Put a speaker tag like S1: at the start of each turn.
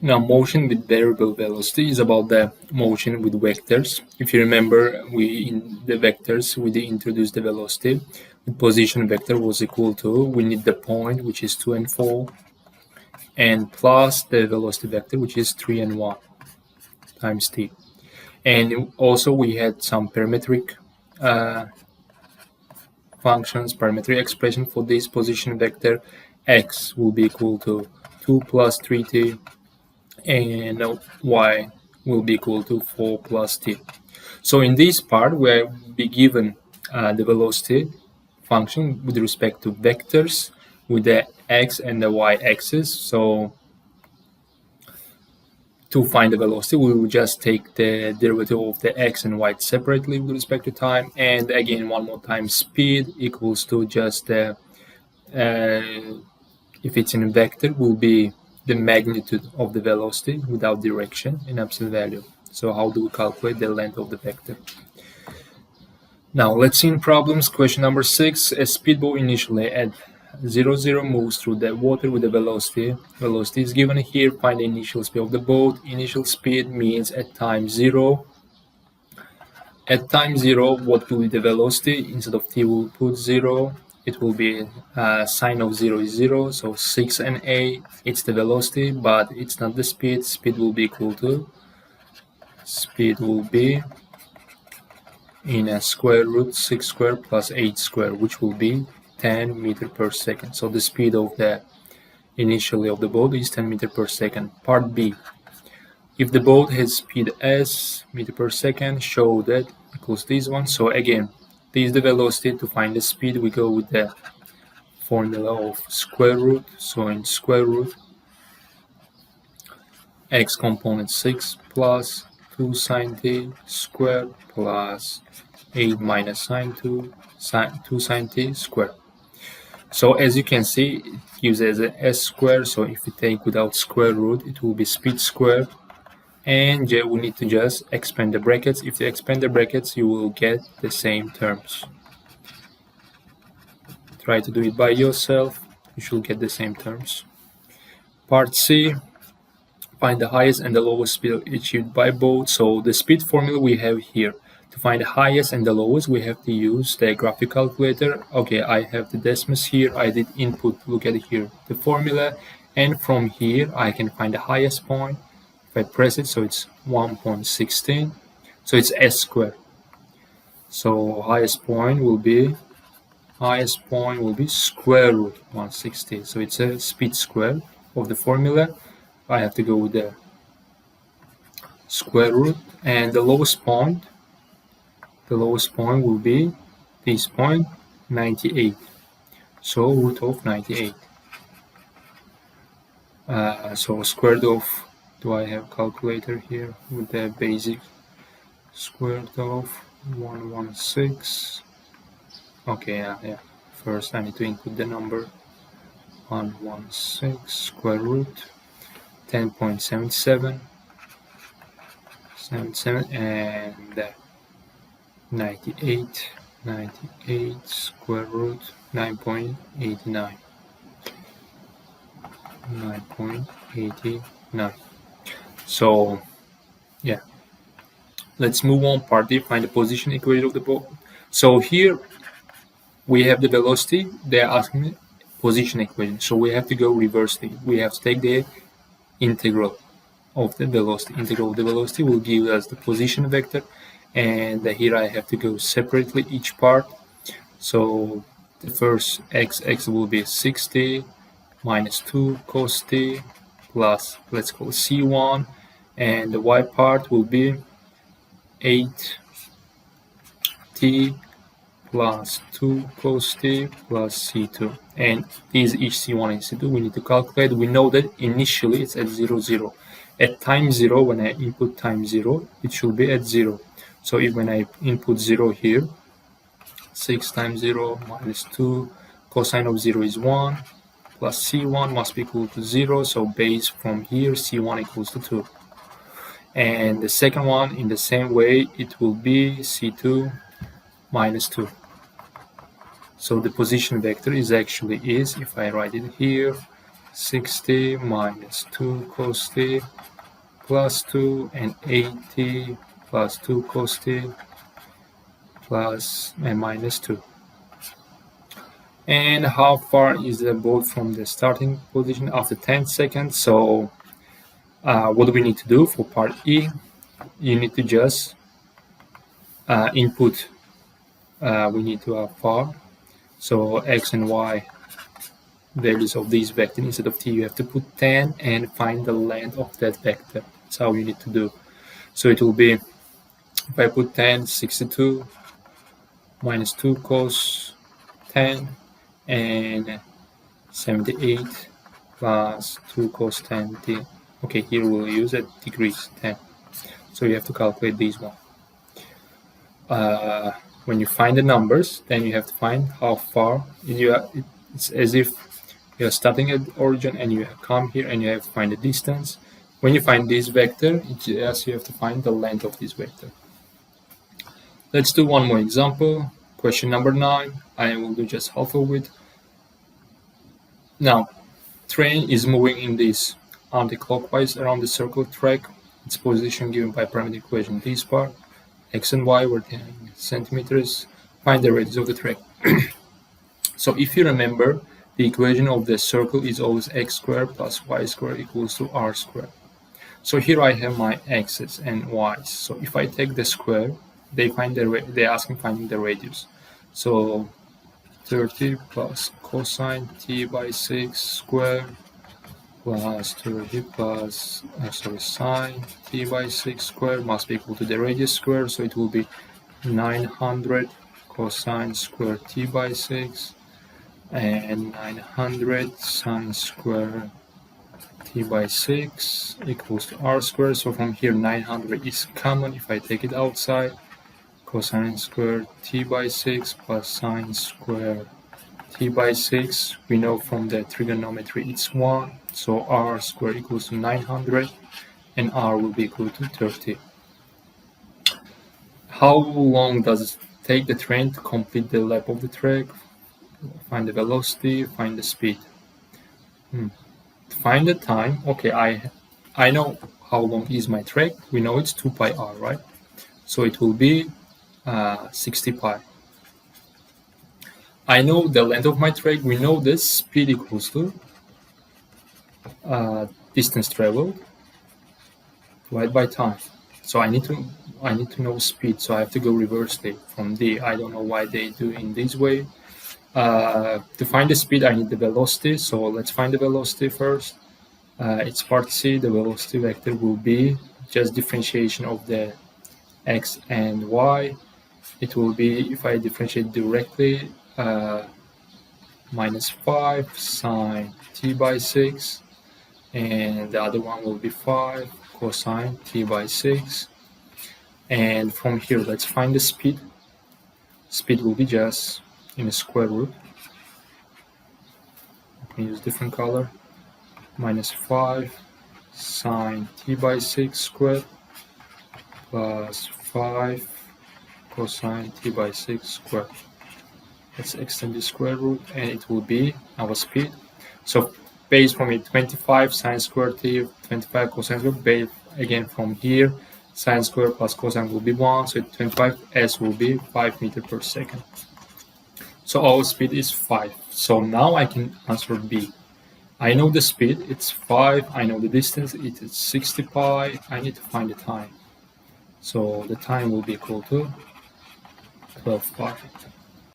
S1: Now, motion with variable velocity is about the motion with vectors. If you remember, in the vectors, we introduced the velocity. The position vector was equal to, we need the point, which is 2 and 4, and plus the velocity vector, which is 3 and 1 times t. And also we had some parametric functions, parametric expression for this position vector. X will be equal to 2 plus 3t, and y will be equal to 4 plus t. So in this part, we'll be given the velocity function with respect to vectors with the x and the y axis. So to find the velocity, we will just take the derivative of the x and y separately with respect to time. And again, one more time, speed equals to just the, if it's in a vector, will be the magnitude of the velocity without direction in absolute value. So how do we calculate the length of the vector? Now let's see in problems. Question number 6. A speedboat initially at 0, 0 moves through the water with the velocity. Velocity is given here. Find the initial speed of the boat. Initial speed means at time 0. At time 0, what will be the velocity? Instead of t, we'll put 0. It will be sine of 0 is 0, so 6 and a, it's the velocity, but it's not the speed. Speed will be equal to, speed will be in a square root 6 squared plus 8 squared, which will be 10 meters per second. So the speed of the initially of the boat is 10 meters per second. Part B. If the boat has speed s meter per second, show that equals this one. So again, this is the velocity. To find the speed, we go with the formula of square root. So in square root, x component 6 plus 2 sine t squared plus 8 minus sine 2 sine t squared. So as you can see, it gives us a s squared. So if we take without square root, it will be speed squared. And we need to just expand the brackets. If you expand the brackets, you will get the same terms. Try to do it by yourself. You should get the same terms. Part C. Find the highest and the lowest speed achieved by boat. So the speed formula we have here. To find the highest and the lowest, we have to use the graphic calculator. Okay, I have the decimals here. I did input. Look at here, the formula. And from here, I can find the highest point. If I press it, so it's 1.16, so it's s squared. So highest point will be square root 160. So it's a speed square of the formula. I have to go with the square root, and the lowest point will be this point, 98. So root of 98. So square root of, do I have calculator here with the basic? Square root of 116. Okay, yeah. First I need to input the number 116 square root 10.77 and 98 square root 9.89. So yeah, let's move on. Part D, find the position equation of the boat. So here we have the velocity. They're asking me position equation, so we have to go reversely. We have to take the integral of the velocity. Integral of the velocity will give us the position vector, and here I have to go separately each part. So the first x will be 60 minus 2 cos t plus, let's call c1, and the y part will be 8t plus 2 cos t plus c2, and these each c1 and c2 we need to calculate. We know that initially it's at 0, 0. At time 0, when I input time 0, it should be at 0. So if when I input 0 here, 6 times 0 minus 2, cosine of 0 is 1, plus c1 must be equal to 0, so base from here, c1 equals to 2. And the second one, in the same way, it will be c2 minus 2. So the position vector is actually, if I write it here, 60 minus 2 cos t plus 2 and 80 plus 2 cos t plus and minus 2. And how far is the boat from the starting position after 10 seconds? So what do we need to do for part E? You need to just input, we need to have far. So x and y values of these vectors. Instead of t, you have to put 10 and find the length of that vector. That's how you need to do. So it will be, if I put 10, 62 minus 2 cos 10 and 78 plus 2 cos 10 t. Okay, here we'll use a degrees 10. So you have to calculate these one. When you find the numbers, then you have to find how far. It's as if you're starting at origin and you come here and you have to find the distance. When you find this vector, you have to find the length of this vector. Let's do one more example. Question number 9. I will do just half of it. Now, train is moving in this anti-clockwise around the circle track. Its position given by parametric equation this part. X and y were 10 centimeters. Find the radius of the track. So if you remember, the equation of the circle is always x squared plus y squared equals to r squared. So here I have my x's and y's. So if I take the square, they ask me finding the radius. So 30 plus cosine t by 6 squared plus 30 plus sine t by 6 squared must be equal to the radius squared. So it will be 900 cosine squared t by 6 and 900 sine squared t by 6 equals to r squared. So from here 900 is common. If I take it outside, cosine squared t by 6 plus sine squared t by 6, we know from the trigonometry it's 1. So r squared equals to 900 and r will be equal to 30. How long does it take the train to complete the lap of the track? Find the velocity, find the speed. Find the time. Okay, I know how long is my track. We know it's 2 pi r, right? So it will be 60 pi. I know the length of my track. We know this speed equals to distance traveled divided by time. So I need to know speed. So I have to go reverse it from D. I don't know why they do in this way. To find the speed, I need the velocity. So let's find the velocity first. It's part C. The velocity vector will be just differentiation of the x and y. It will be, if I differentiate directly, minus 5 sine t by 6, and the other one will be 5 cosine t by 6. And from here, let's find the speed. Speed will be just in a square root. I can use different color. Minus 5 sine t by 6 squared plus 5 cosine t by 6 squared. Let's extend the square root and it will be our speed. So base from it 25 sine squared t, 25 cosine squared. Base again from here, sine squared plus cosine will be 1. So 25 s will be 5 meters per second. So our speed is 5. So now I can answer B. I know the speed, it's 5. I know the distance, it is 60 pi. I need to find the time. So the time will be equal to 12 pi.